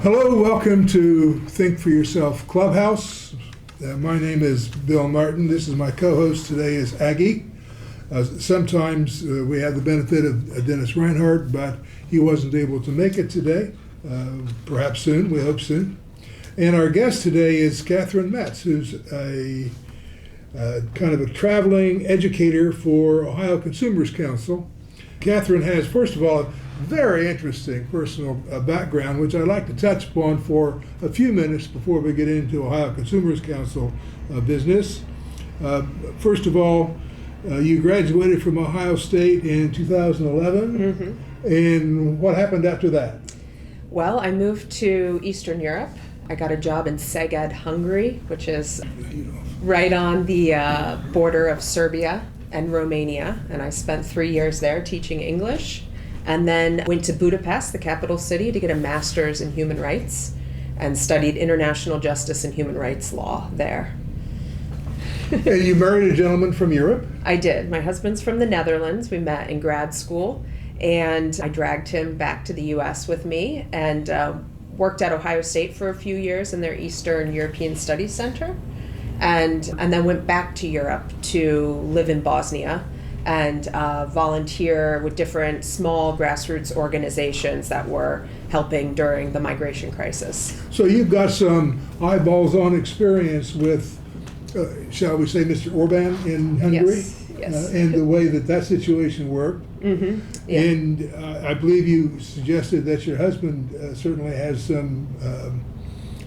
Hello, welcome to Think for Yourself Clubhouse. My name is Bill Martin. This is my co-host today is Aggie. Sometimes we have the benefit of Dennis Reinhardt, but he wasn't able to make it today. Perhaps soon, we hope soon. And our guest today is Kathryn Metz, who's a kind of a traveling educator for Ohio Consumers Counsel. Kathryn has, first of all, a very interesting personal background, which I'd like to touch upon for a few minutes before we get into Ohio Consumers Counsel business. First of all, you graduated from Ohio State in 2011, and what happened after that? Well, I moved to Eastern Europe. I got a job in Szeged, Hungary, which is right on the border of Serbia and Romania, and I spent 3 years there teaching English, and then went to Budapest, the capital city, to get a master's in human rights, and studied international justice and human rights law there. And you married a gentleman from Europe? I did. My husband's from the Netherlands. We met in grad school, and I dragged him back to the U.S. with me, and worked at Ohio State for a few years in their Eastern European Studies Center, and then went back to Europe to live in Bosnia and volunteer with different small grassroots organizations that were helping during the migration crisis. So you've got some eyeballs on experience with, shall we say, Mr. Orban in Hungary? Yes. And the way that situation worked. Yeah. And I believe you suggested that your husband certainly has some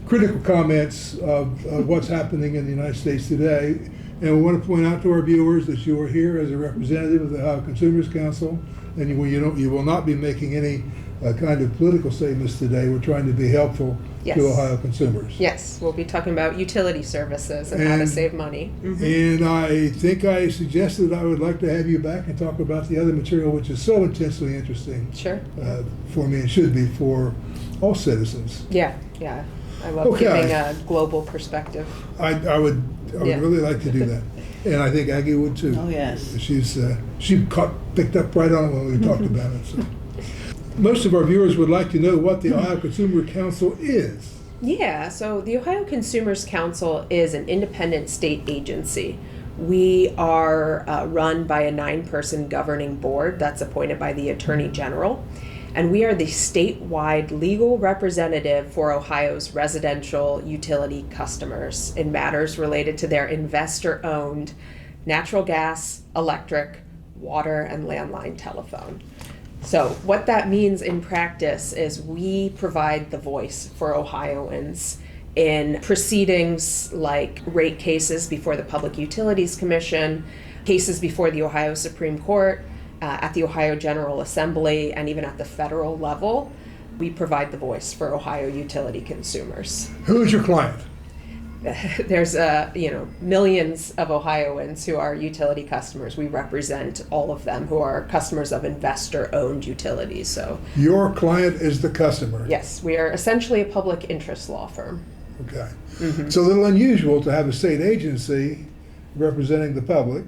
critical comments of what's happening in the United States today. And we want to point out to our viewers that you are here as a representative of the Ohio Consumers Counsel, and you will not be making any kind of political statements today. We're trying to be helpful to Ohio consumers. Yes, we'll be talking about utility services and how to save money. And I think I suggested I would like to have you back and talk about the other material, which is so intensely interesting. Sure. For me, and should be for all citizens. Yeah. I love giving a global perspective. I would really like to do that, and I think Aggie would too. Oh yes. She picked up right on it when we talked about it. So. Most of our viewers would like to know what the Ohio Consumer Counsel is. Yeah, so the Ohio Consumers Counsel is an independent state agency. We are run by a 9-person governing board that's appointed by the Attorney General, and we are the statewide legal representative for Ohio's residential utility customers in matters related to their investor-owned natural gas, electric, water, and landline telephone. So what that means in practice is we provide the voice for Ohioans in proceedings like rate cases before the Public Utilities Commission, cases before the Ohio Supreme Court, at the Ohio General Assembly, and even at the federal level. We provide the voice for Ohio utility consumers. Who is your client? There's millions of Ohioans who are utility customers. We represent all of them who are customers of investor-owned utilities. So your client is the customer. Yes, we are essentially a public interest law firm. Okay. It's a little unusual to have a state agency representing the public,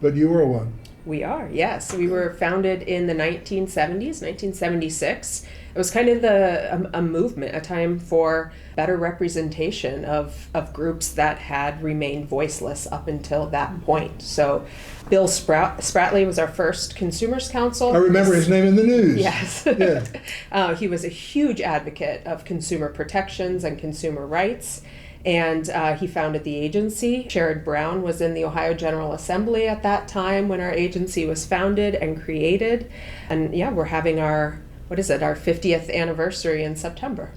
but you are one. We are, yes. We were founded in the 1970s, 1976. It was kind of a movement, a time for better representation of groups that had remained voiceless up until that point. So Bill Spratley was our first consumers counsel. I remember his name in the news. Yes. Yeah. He was a huge advocate of consumer protections and consumer rights. And he founded the agency. Sherrod Brown was in the Ohio General Assembly at that time when our agency was founded and created. And yeah, we're having our 50th anniversary in September.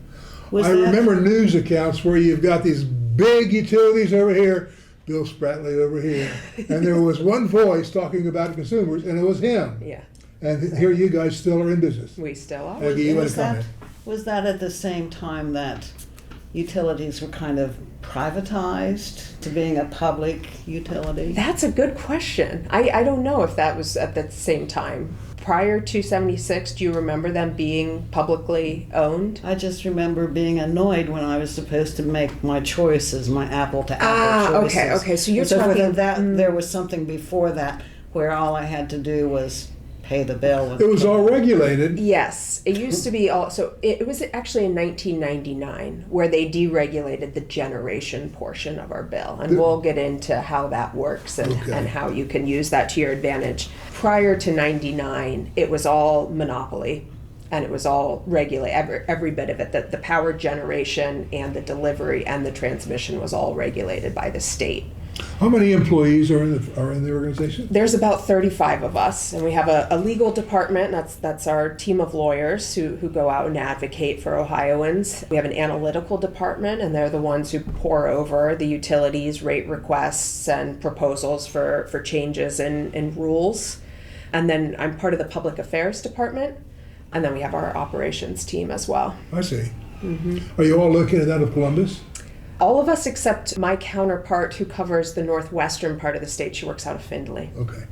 I remember news accounts where you've got these big utilities over here, Bill Spratley over here, and there was one voice talking about consumers, and it was him. Yeah. And here you guys still are in business. We still are. Was that at the same time that utilities were kind of privatized to being a public utility? That's a good question. I don't know if that was at the same time. Prior to 76, do you remember them being publicly owned? I just remember being annoyed when I was supposed to make my choices, my apple to apple choices. Okay. So you're talking that there was something before that where all I had to do was pay the bill. It was all regulated. Yes, it used to be all, so it was actually in 1999 where they deregulated the generation portion of our bill. And we'll get into how that works and how you can use that to your advantage. Prior to 99, it was all monopoly. And it was all regulated, every bit of it. The power generation and the delivery and the transmission was all regulated by the state. How many employees are in the organization? There's about 35 of us, and we have a legal department. That's our team of lawyers who go out and advocate for Ohioans. We have an analytical department, and they're the ones who pore over the utilities, rate requests, and proposals for changes in rules. And then I'm part of the public affairs department. And then we have our operations team as well. I see. Are you all located out of Columbus? All of us except my counterpart who covers the northwestern part of the state. She works out of Findlay. Okay.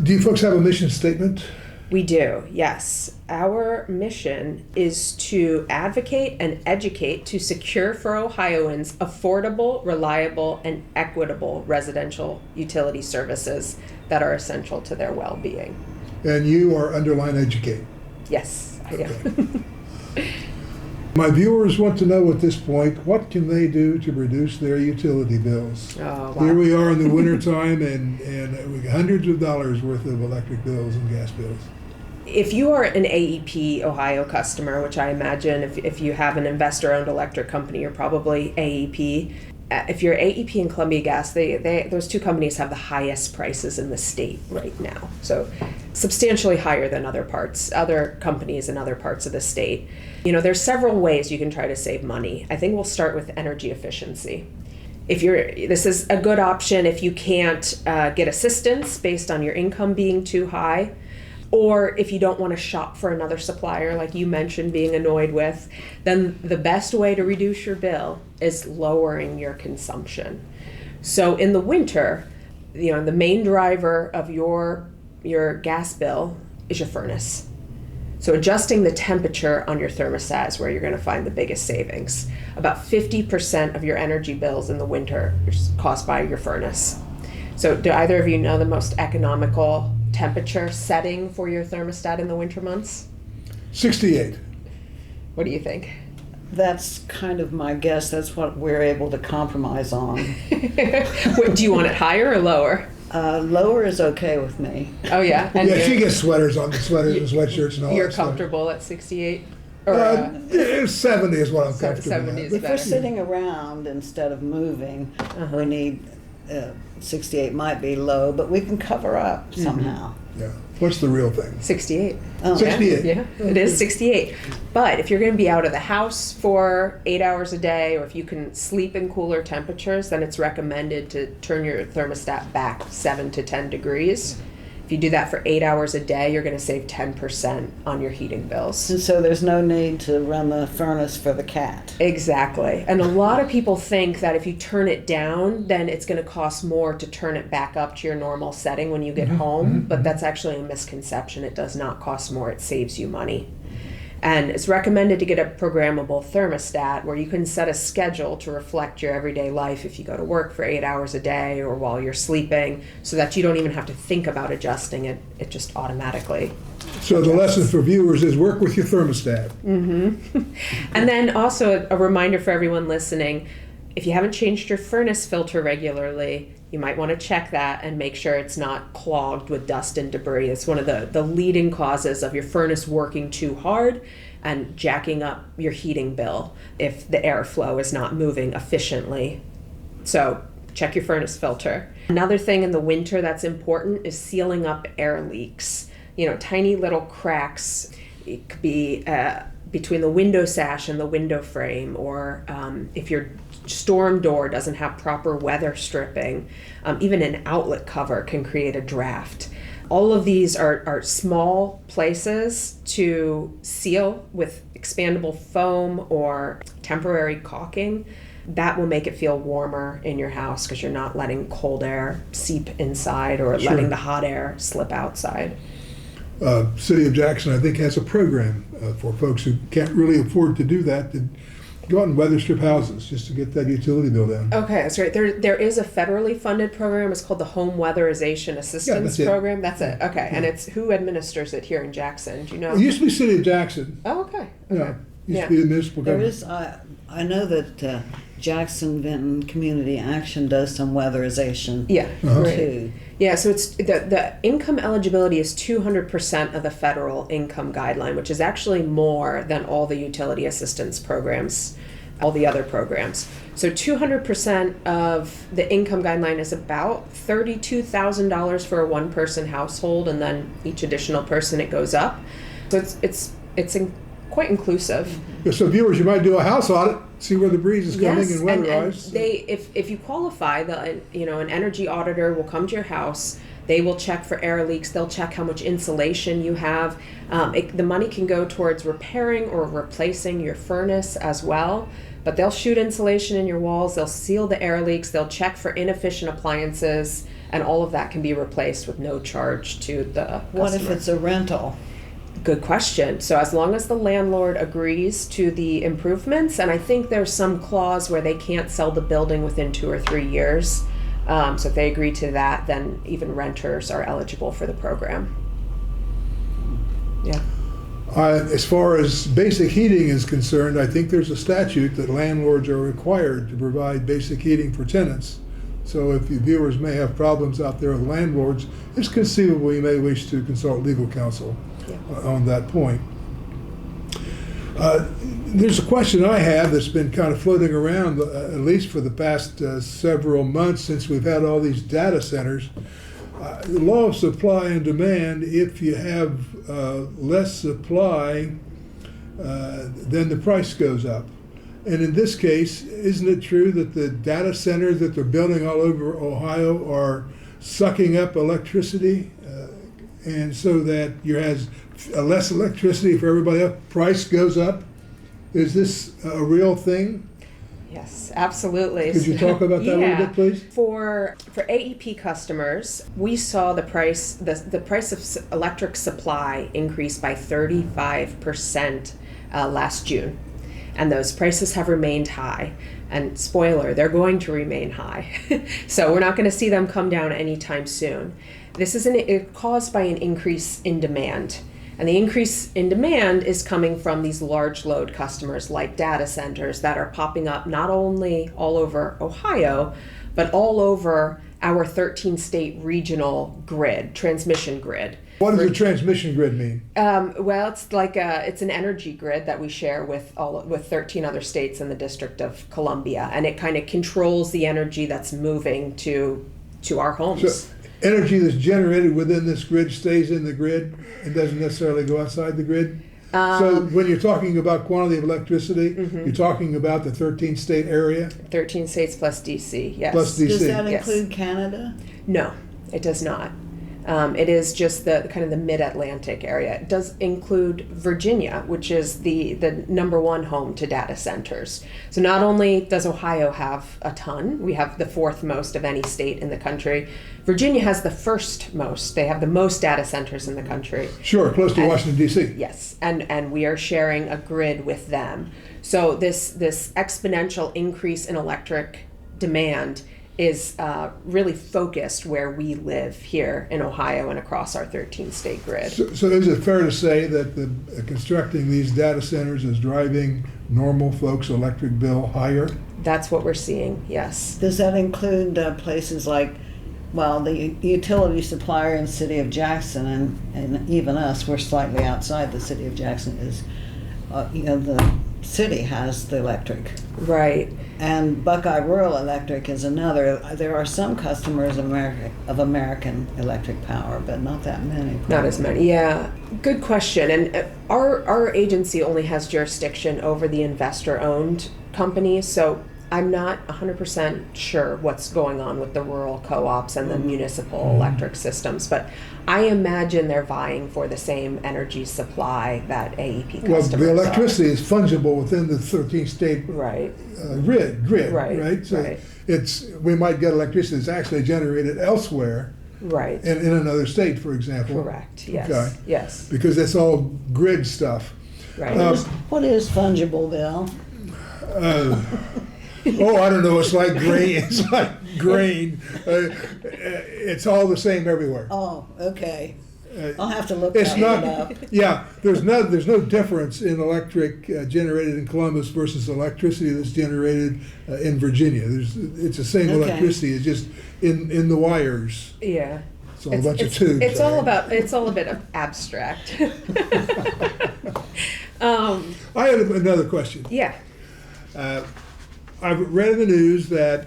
Do you folks have a mission statement? We do, yes. Our mission is to advocate and educate to secure for Ohioans affordable, reliable, and equitable residential utility services that are essential to their well-being. And you are underline educate. Yes, I do. Okay. My viewers want to know at this point, what can they do to reduce their utility bills? Oh, wow. Here we are in the wintertime and we got hundreds of dollars worth of electric bills and gas bills. If you are an AEP Ohio customer, which I imagine if you have an investor-owned electric company, you're probably AEP. If you're AEP and Columbia Gas, those two companies have the highest prices in the state right now. So substantially higher than other companies in other parts of the state. You know, there's several ways you can try to save money. I think we'll start with energy efficiency. This is a good option if you can't get assistance based on your income being too high, or if you don't want to shop for another supplier like you mentioned being annoyed with, then the best way to reduce your bill is lowering your consumption. So in the winter, you know, the main driver of your gas bill is your furnace. So adjusting the temperature on your thermostat is where you're going to find the biggest savings. About 50% of your energy bills in the winter is caused by your furnace. So do either of you know the most economical temperature setting for your thermostat in the winter months? 68. What do you think? That's kind of my guess. That's what we're able to compromise on. Do you want it higher or lower? Lower is okay with me. Oh yeah. And Yeah, she gets sweaters on, the sweaters and sweatshirts and all you're that stuff. comfortable at 68? 70 is what I'm comfortable 70 with. is If we're better. sitting around instead of moving, we need 68 might be low, but we can cover up somehow. Yeah. What's the real thing? 68. Oh. 68. Yeah, it is 68. But if you're going to be out of the house for 8 hours a day, or if you can sleep in cooler temperatures, then it's recommended to turn your thermostat back 7 to 10 degrees. If you do that for 8 hours a day, you're going to save 10% on your heating bills. And so there's no need to run the furnace for the cat. Exactly. And a lot of people think that if you turn it down, then it's going to cost more to turn it back up to your normal setting when you get home. But that's actually a misconception. It does not cost more. It saves you money. And it's recommended to get a programmable thermostat where you can set a schedule to reflect your everyday life if you go to work for 8 hours a day or while you're sleeping, so that you don't even have to think about adjusting it. It just automatically. So the lesson for viewers is work with your thermostat. And then also a reminder for everyone listening, if you haven't changed your furnace filter regularly, you might want to check that and make sure it's not clogged with dust and debris. It's one of the leading causes of your furnace working too hard and jacking up your heating bill if the airflow is not moving efficiently. So check your furnace filter. Another thing in the winter that's important is sealing up air leaks. You know, tiny little cracks. It could be between the window sash and the window frame, or if your storm door doesn't have proper weather stripping, even an outlet cover can create a draft. All of these are small places to seal with expandable foam or temporary caulking. That will make it feel warmer in your house because you're not letting cold air seep inside or Sure. letting the hot air slip outside. City of Jackson, I think, has a program for folks who can't really afford to do that. go out and weather strip houses just to get that utility bill down. Okay, that's right. There is a federally funded program. It's called the Home Weatherization Assistance that's it. Program. That's it. Okay, and Yeah. it's who administers it here in Jackson? Do you know? It used to be City of Jackson. Oh, okay. Yeah, Okay. used to be the municipal There government. is, I know that Jackson Vinton Community Action does some weatherization Yeah. Uh-huh. Right. too. Yeah, so it's the income eligibility is 200% of the federal income guideline, which is actually more than all the utility assistance programs, all the other programs. So 200% of the income guideline is about $32,000 for a one-person household, and then each additional person it goes up. So quite inclusive. So viewers, you might do a house audit, see where the breeze is coming Yes, and and weatherize. they if you qualify, an energy auditor will come to your house. They will check for air leaks. They'll check how much insulation you have. The money can go towards repairing or replacing your furnace as well. But they'll shoot insulation in your walls. They'll seal the air leaks. They'll check for inefficient appliances, and all of that can be replaced with no charge to the What if customer. it's a rental? Good question. So as long as the landlord agrees to the improvements, and I think there's some clause where they can't sell the building within 2 or 3 years. So if they agree to that, then even renters are eligible for the program. Yeah. As far as basic heating is concerned, I think there's a statute that landlords are required to provide basic heating for tenants. So if you viewers may have problems out there with landlords, it's conceivable you may wish to consult legal counsel on that point. There's a question I have that's been kind of floating around, at least for the past several months since we've had all these data centers. The law of supply and demand, if you have less supply, then the price goes up. And in this case, isn't it true that the data centers that they're building all over Ohio are sucking up electricity? And so that you has less electricity for everybody else, price goes up? Is this a real thing? Yes, absolutely. Could you talk about that a little bit, please? For AEP customers, we saw the price of electric supply increase by 35% last June, and those prices have remained high. And spoiler, they're going to remain high. So we're not going to see them come down anytime soon. This is caused by an increase in demand. And the increase in demand is coming from these large load customers like data centers that are popping up not only all over Ohio, but all over our 13-state regional grid, transmission grid. What does a transmission grid mean? Well, it's like it's an energy grid that we share with 13 other states in the District of Columbia, and it kind of controls the energy that's moving to our homes. So, energy that's generated within this grid stays in the grid and doesn't necessarily go outside the grid? So when you're talking about quantity of electricity, you're talking about the 13-state area? 13 states plus DC, yes. Plus DC. Does that Yes. include Canada? No, it does not. It is just the kind of the mid-Atlantic area. It does include Virginia, which is the number one home to data centers. So not only does Ohio have a ton, we have the fourth most of any state in the country. Virginia has the first most. They have the most data centers in the country. Sure, close to Washington, D.C. Yes, and we are sharing a grid with them. So this exponential increase in electric demand is really focused where we live here in Ohio and across our 13-state grid. So is it fair to say that constructing these data centers is driving normal folks' electric bill higher? That's what we're seeing, yes. Does that include places like, well, the utility supplier in the city of Jackson, and even us, we're slightly outside the city of Jackson, is, the city has the electric. Right. And Buckeye Rural Electric is another. There are some customers of American Electric Power, but not that many. Probably. Not as many, yeah. Good question. And our agency only has jurisdiction over the investor-owned companies, so I'm not 100% sure what's going on with the rural co-ops and the municipal electric systems, but I imagine they're vying for the same energy supply that AEP customers Well, the electricity is fungible within the 13-state Right. grid, Right, So right. we might get electricity that's actually generated elsewhere Right. in another state, for example. Correct. Yes. Okay. Yes. Because that's all grid stuff. Right. What is fungible, Bill? I don't know. It's like grain. It's like grain. It's all the same everywhere. Oh, okay. I'll have to look It's that not. one up. Yeah, there's no difference in electric generated in Columbus versus electricity that's generated in Virginia. It's the same Okay. electricity. It's just in the wires. Yeah. It's all a bunch of tubes. It's all a bit of abstract. I had another question. Yeah. I've read in the news that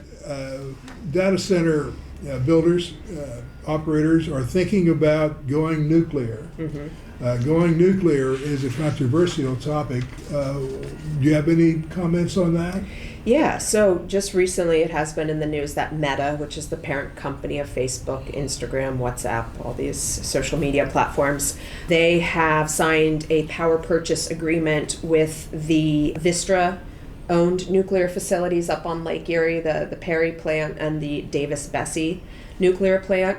data center builders, operators are thinking about going nuclear. Going nuclear is a controversial topic. Do you have any comments on that? Yeah, so just recently it has been in the news that Meta, which is the parent company of Facebook, Instagram, WhatsApp, all these social media platforms, they have signed a power purchase agreement with the Vistra-owned nuclear facilities up on Lake Erie, the Perry plant and the Davis-Besse nuclear plant.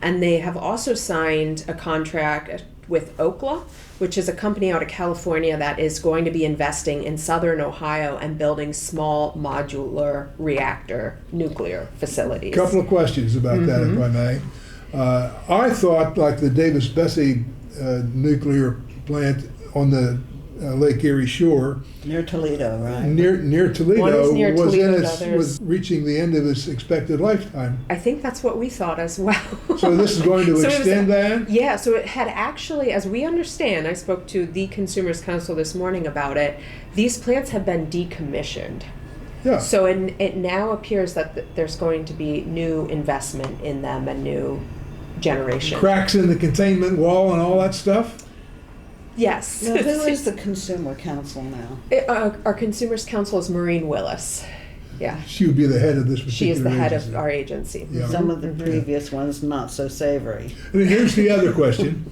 And they have also signed a contract with Okla, which is a company out of California that is going to be investing in southern Ohio and building small modular reactor nuclear facilities. Couple of questions about that, if I may. I thought like the Davis-Besse nuclear plant on the Lake Erie shore, Near Toledo, right? near Toledo, One is near Toledo, the other was is- reaching the end of its expected lifetime. I think that's what we thought as well. So this is going to So it was- extend that? Yeah, so it had actually, as we understand, I spoke to the Consumers Counsel this morning about it, these plants have been decommissioned. Yeah. So it now appears that there's going to be new investment in them and new generation. Cracks in the containment wall and all that stuff? Yes. Now, who is the Consumer Counsel now? Our Consumers Counsel is Maureen Willis. Yeah. She would be the head of this particular She is the head agency. of our agency. Yeah. Some of the previous ones not so savory. And here's the other question.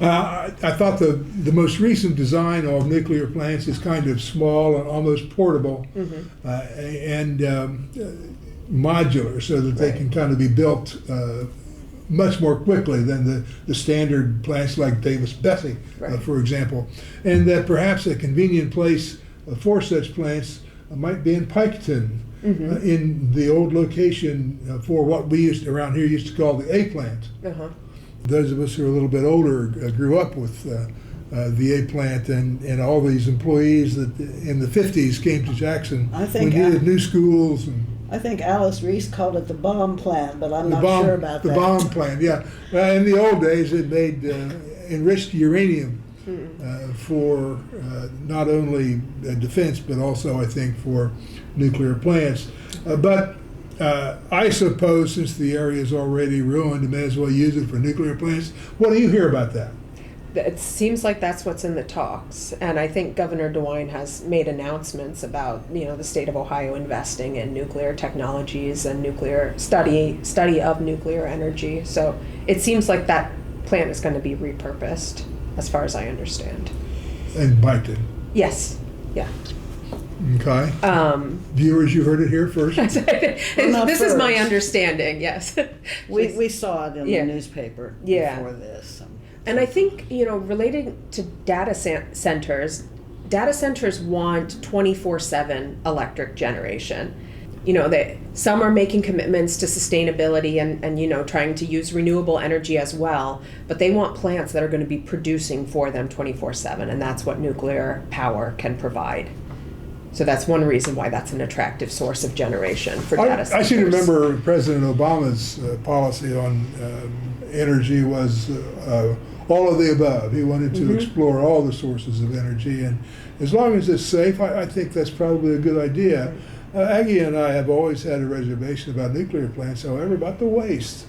I thought the most recent design of nuclear plants is kind of small and almost portable and modular so that they can kind of be built much more quickly than the standard plants like Davis-Besse, Right. for example. And that perhaps a convenient place for such plants might be in Piketon, in the old location for what we around here used to call the A plant. Uh-huh. Those of us who are a little bit older grew up with the A plant and all these employees that in the 50s came to Jackson. I think we needed new schools and I think Alice Reese called it the bomb plant, but I'm the not bomb, sure about the that. bomb plant. Yeah, in the old days it made enriched uranium for not only defense but also I think for nuclear plants. But I suppose since the area is already ruined, you may as well use it for nuclear plants. What do you hear about that? It seems like that's what's in the talks, and I think Governor DeWine has made announcements about the state of Ohio investing in nuclear technologies and nuclear study of nuclear energy. So it seems like that plant is going to be repurposed, as far as I understand. And Piketon. Yes. Yeah. Okay. Viewers, you heard it here first. not This is my first. understanding. Yes. We saw it in Yeah. the newspaper Yeah. before this. And I think, relating to data centers want 24/7 electric generation. Some are making commitments to sustainability and trying to use renewable energy as well, but they want plants that are going to be producing for them 24/7, and that's what nuclear power can provide. So that's one reason why that's an attractive source of generation for data centers. I seem to remember President Obama's policy on energy was all of the above. He wanted to explore all the sources of energy, and as long as it's safe, I think that's probably a good idea. Aggie and I have always had a reservation about nuclear plants, however, about the waste.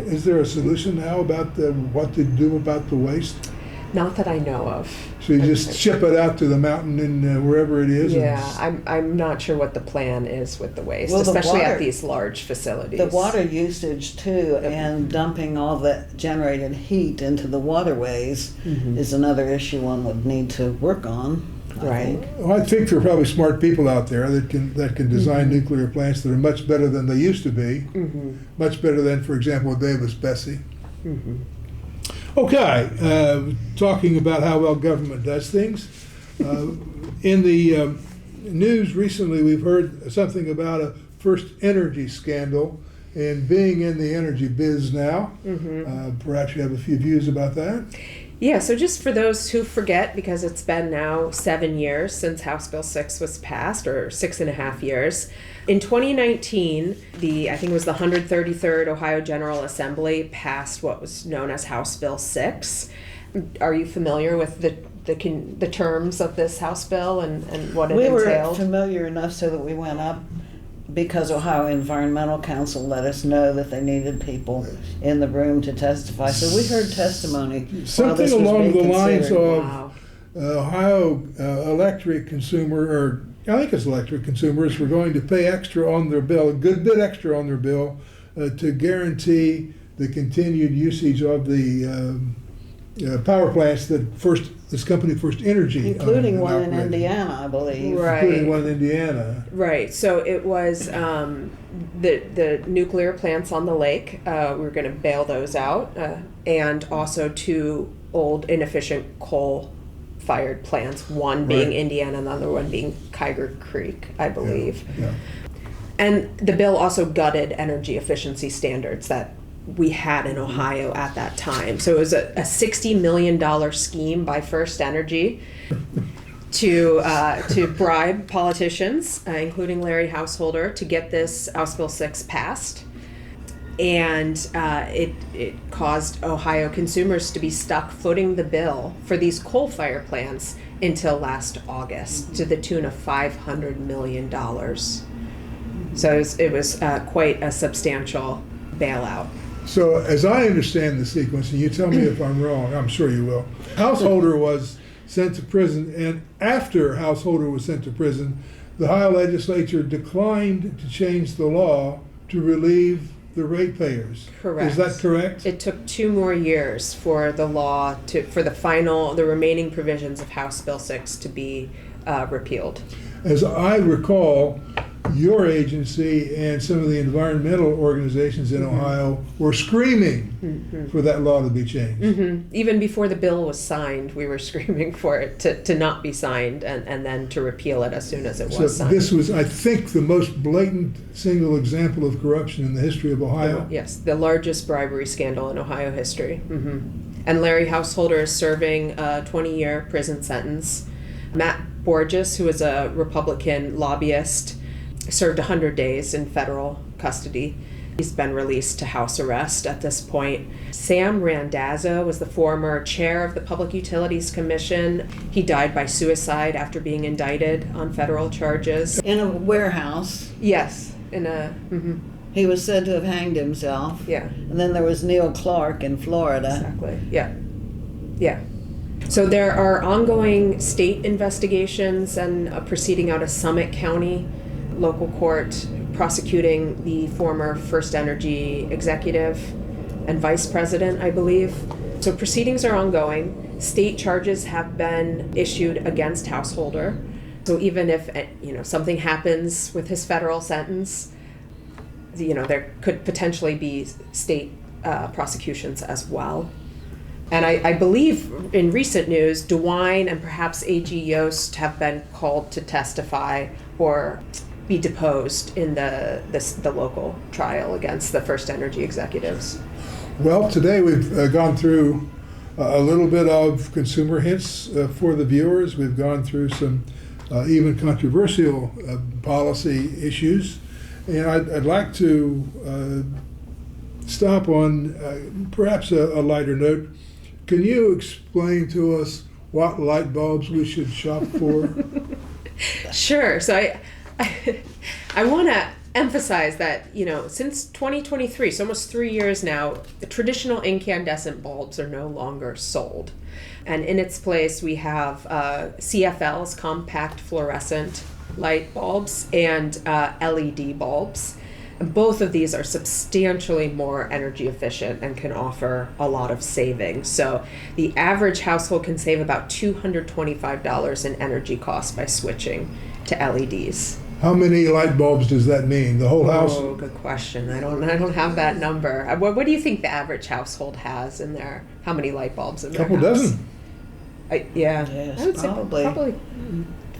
Is there a solution now about what to do about the waste? Not that I know of. So you just ship it out to the mountain and wherever it is? Yeah, I'm not sure what the plan is with the waste, Well, the especially water- at these large facilities. The water usage too, and dumping all the generated heat into the waterways is another issue one would need to work on. I Right. think. Well, I think there are probably smart people out there that can design nuclear plants that are much better than they used to be. Much better than, for example, Davis-Besse. Okay, talking about how well government does things. In the news recently, we've heard something about a first energy scandal. And being in the energy biz now, perhaps you have a few views about that? Yeah, so just for those who forget, because it's been now 7 years since House Bill 6 was passed, or 6.5 years. In 2019, I think it was the 133rd Ohio General Assembly passed what was known as House Bill 6. Are you familiar with the terms of this House Bill and what it entailed? We were familiar enough so that we went up because Ohio Environmental Council let us know that they needed people in the room to testify. So we heard testimony. Something along the lines of Wow. Ohio electric consumer, or I think it's electric consumers, were going to pay extra on their bill, a good bit extra on their bill, to guarantee the continued usage of the power plants that this company First Energy, including one in operated. Indiana, I believe. Right. Including one in Indiana. Right. So it was the nuclear plants on the lake. We were going to bail those out, and also 2 old inefficient coal-fired plants. One being Right. Indiana, and the other one being Kyger Creek, I believe. Yeah. And the bill also gutted energy efficiency standards that we had in Ohio at that time. So it was a $60 million scheme by First Energy to bribe politicians, including Larry Householder, to get this House Bill 6 passed. And it caused Ohio consumers to be stuck footing the bill for these coal-fired plants until last August, to the tune of $500 million. So it was quite a substantial bailout. So as I understand the sequence, and you tell me if I'm wrong, I'm sure you will, Householder was sent to prison, and after Householder was sent to prison, the Ohio legislature declined to change the law to relieve the ratepayers. Correct. Is that correct? It took 2 more years for the law for the remaining provisions of House Bill 6 to be repealed. As I recall, your agency and some of the environmental organizations in Ohio were screaming for that law to be changed. Even before the bill was signed, we were screaming for it to not be signed and then to repeal it as soon as it So was signed. this was, I think, the most blatant single example of corruption in the history of Ohio. Yes, the largest bribery scandal in Ohio history. And Larry Householder is serving a 20-year prison sentence. Matt Borges, who is a Republican lobbyist, served 100 days in federal custody. He's been released to house arrest at this point. Sam Randazzo was the former chair of the Public Utilities Commission. He died by suicide after being indicted on federal charges. In a warehouse. Yes, in a... He was said to have hanged himself. Yeah. And then there was Neil Clark in Florida. Exactly. Yeah. So there are ongoing state investigations and a proceeding out of Summit County local court prosecuting the former First Energy executive and vice president, I believe. So proceedings are ongoing. State charges have been issued against Householder. So even if something happens with his federal sentence, there could potentially be state prosecutions as well. And I believe in recent news, DeWine and perhaps A.G. Yost have been called to testify or be deposed in the local trial against the First Energy executives. Well, today we've gone through a little bit of consumer hints for the viewers. We've gone through some even controversial policy issues. And I'd like to stop on perhaps a lighter note. Can you explain to us what light bulbs we should shop for? Sure. So I want to emphasize that, since 2023, so almost 3 years now, the traditional incandescent bulbs are no longer sold. And in its place, we have CFLs, compact fluorescent light bulbs, and LED bulbs. And both of these are substantially more energy efficient and can offer a lot of savings. So the average household can save about $225 in energy costs by switching to LEDs. How many light bulbs does that mean? The whole house? Oh, good question. I don't have that number. What do you think the average household has in there? How many light bulbs in their house? Couple dozen. Yeah. Yes, I would probably. say probably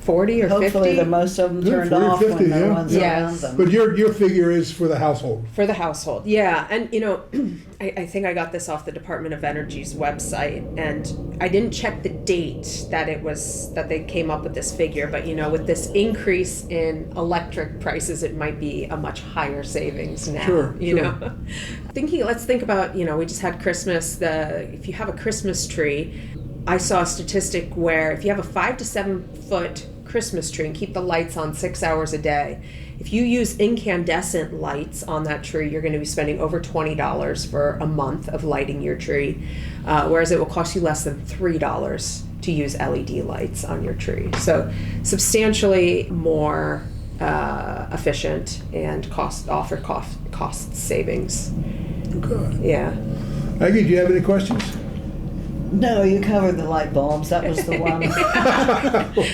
40 or 50. Hopefully the most of them Yeah, turned 40 or off 50, when no yeah. one's Yes. around them. But your figure is for the household. For the household, yeah. And, I think I got this off the Department of Energy's website, and I didn't check the date that they came up with this figure, but, with this increase in electric prices, it might be a much higher savings now, Sure. Let's think about, we just had Christmas, if you have a Christmas tree, I saw a statistic where if you have a 5 to 7 foot Christmas tree and keep the lights on 6 hours a day, if you use incandescent lights on that tree, you're going to be spending over $20 for a month of lighting your tree, whereas it will cost you less than $3 to use LED lights on your tree. So substantially more efficient and cost savings. Okay. Yeah. Aggie, do you have any questions? No, you covered the light bulbs. That was the one.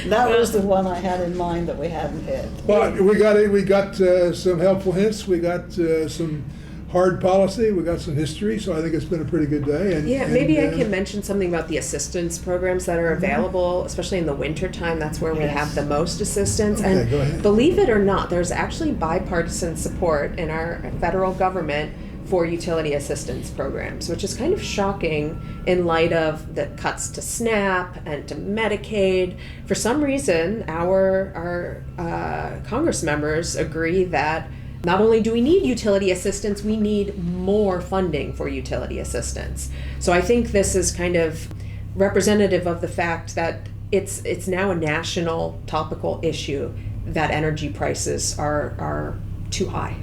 That was the one I had in mind that we hadn't hit. Well, we got some helpful hints. We got some hard policy. We got some history. So I think it's been a pretty good day. And, Maybe I can mention something about the assistance programs that are available, especially in the wintertime. That's where we have the most assistance. Okay, And go ahead. believe it or not, there's actually bipartisan support in our federal government for utility assistance programs, which is kind of shocking in light of the cuts to SNAP and to Medicaid. For some reason, our Congress members agree that not only do we need utility assistance, we need more funding for utility assistance. So I think this is kind of representative of the fact that it's now a national topical issue that energy prices are too high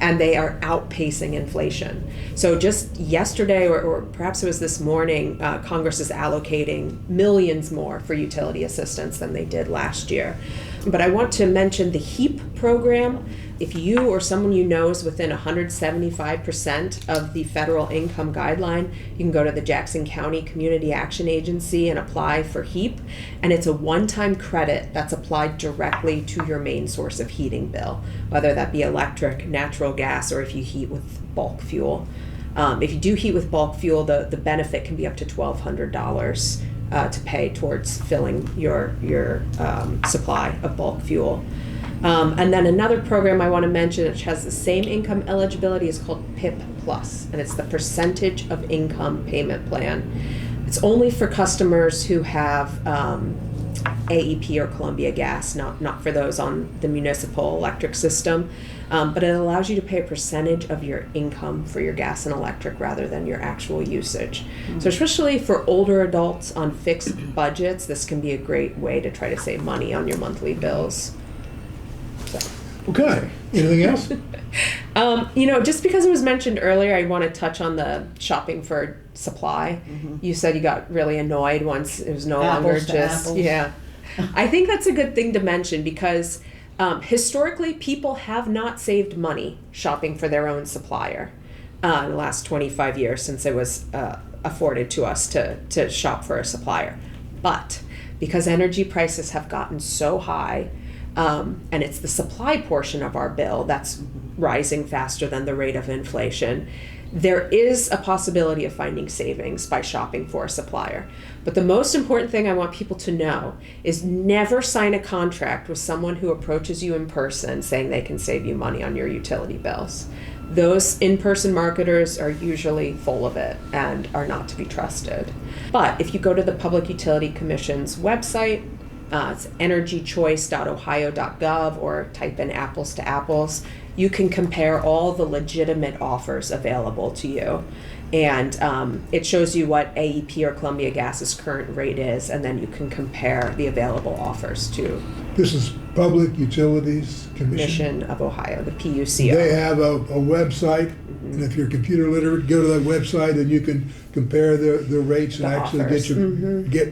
and they are outpacing inflation. So just yesterday, or perhaps it was this morning, Congress is allocating millions more for utility assistance than they did last year. But I want to mention the HEAP program. If you or someone you know is within 175% of the federal income guideline, you can go to the Jackson County Community Action Agency and apply for HEAP. And it's a one-time credit that's applied directly to your main source of heating bill, whether that be electric, natural gas, or if you heat with bulk fuel. If you do heat with bulk fuel, the benefit can be up to $1,200 to pay towards filling your supply of bulk fuel. And then another program I want to mention, which has the same income eligibility, is called PIP Plus, and it's the Percentage of Income Payment Plan. It's only for customers who have AEP or Columbia Gas, not for those on the municipal electric system, but it allows you to pay a percentage of your income for your gas and electric rather than your actual usage. So especially for older adults on fixed budgets, this can be a great way to try to save money on your monthly bills. Okay. Anything else? Just because it was mentioned earlier, I want to touch on the shopping for supply. You said you got really annoyed once it was no longer Apples to just, apples. yeah. I think that's a good thing to mention because historically people have not saved money shopping for their own supplier in the last 25 years since it was afforded to us to shop for a supplier. But because energy prices have gotten so high, and it's the supply portion of our bill that's rising faster than the rate of inflation, there is a possibility of finding savings by shopping for a supplier. But the most important thing I want people to know is never sign a contract with someone who approaches you in person saying they can save you money on your utility bills. Those in-person marketers are usually full of it and are not to be trusted. But if you go to the Public Utility Commission's website, it's energychoice.ohio.gov, or type in apples to apples. You can compare all the legitimate offers available to you. And it shows you what AEP or Columbia Gas's current rate is, and then you can compare the available offers to This is Public Utilities Commission. Commission of Ohio, the PUCO. They have a website, and if you're computer literate, go to that website and you can compare the rates and The actually offers.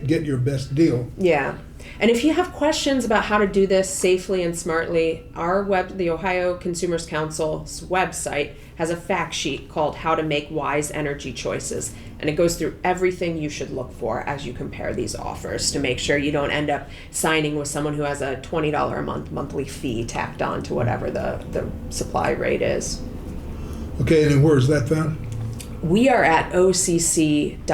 get your best deal. Yeah. And if you have questions about how to do this safely and smartly, the Ohio Consumers Counsel's website has a fact sheet called How to Make Wise Energy Choices. And it goes through everything you should look for as you compare these offers to make sure you don't end up signing with someone who has a $20 a month monthly fee tacked on to whatever the supply rate is. Okay, and then where is that found? We are at occ.ohio.gov.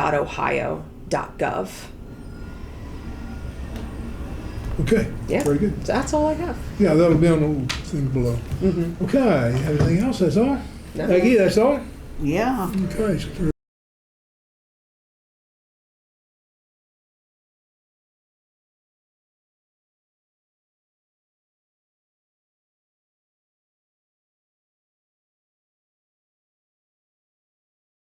Okay, Yeah. very good. So that's all I have. Yeah, that'll be on the little thing below. Mm-hmm. Okay, anything else? That's all? No. Aggie, that's all? Yeah. Okay. So